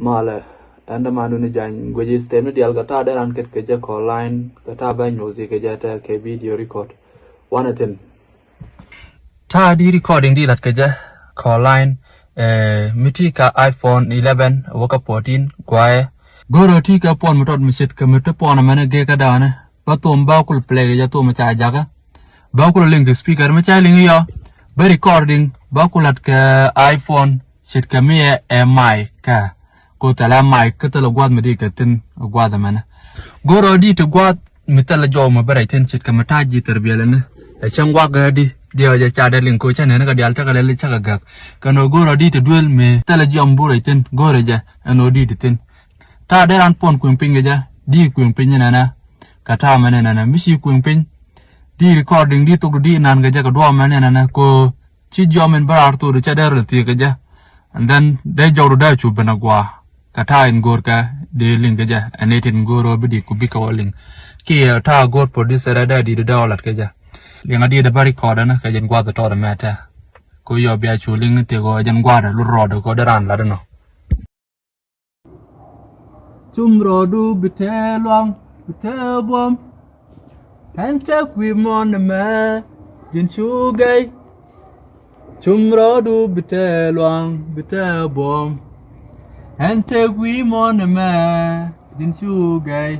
male anda manu ni jan gweji stem dial gata da ran ket keje ko line gata ba music keje ta ke video record wanatin ta di recording di lat keje ko line miti ka iPhone 11 waka 14 kwae goro ti ka pon mutod misit ka mute pon mana ge ka dana batum ba kul play ja to ma cha jaga ba kul link speaker ma cha link yo ba recording ba kulat ka iPhone sit ka mi e mic ka ko tala mic ka tala gwad medi ka tin gwad mana goro di to gwad mitala jo ma bare tin sit ka mata ji tarbiyala ne e chan gwa ga di dia ja cha da link ko cha ne ka dial ta ka le cha ga ka no goro di to duel me tala jom bure tin goro ja no di tin ta de ran pon kuin ping ja di kuin ping na na ka ta mana na mi si kuin ping di recording di to di nan ga ja ka do mana na ko chi jomen barar to cha der ti ka ja and then de jawru da chu bana gwa ka ta in gor ka de link ja anetin goro bidi ku bi ka link ki ta gor producer da di da lat ka ja linga di da bari record na ka jen gwa to da mata ko yo bia chu link te go jen gwa da lu ro do ko da ran la no chum ro du bitelwang bitelbom pente kwi mon ma jin chu gai chum ro du bitelwang bitelbom pente kwi mon ma jin chu gai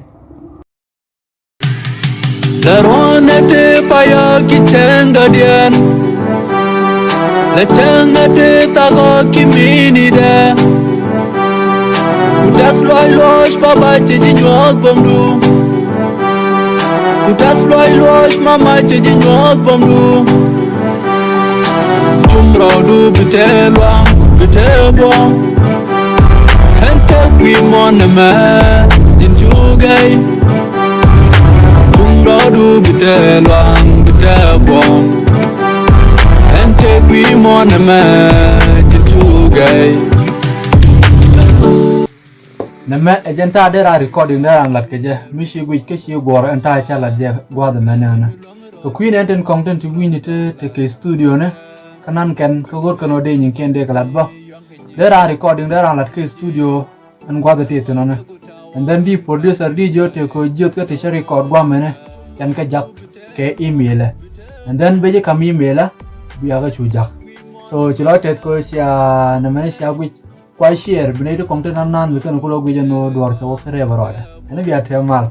Daronete paya kichenga dian La changate tago kimini de Kudas loy loy baba chiji nyok bomdu Kudas loy loy mama chiji nyok bomdu Chumro du bitelbom Hente kwi mon ma din chugay Chumro du bitelbom Hente kwi mon ma din chugay Nama agenta ada recording dah lat kerja, mesti gue kesi gor entah cara dia gua ada mana na. So queen enten content tu win itu ke studio ne, kanan kan kagor kano de yang kian de kelat bah. Dah recording dah lat ke studio, an gua ada tu na. And then di producer di jod ko jod ke tisha record gua mana, kan ke jak ke email. And then beje kami email biar ke chujak. So celok tet ko sia nama sia gue Quay share, benda itu konten anan bukan kalau gue jenuh 200 ribu. Ini biar dia mal.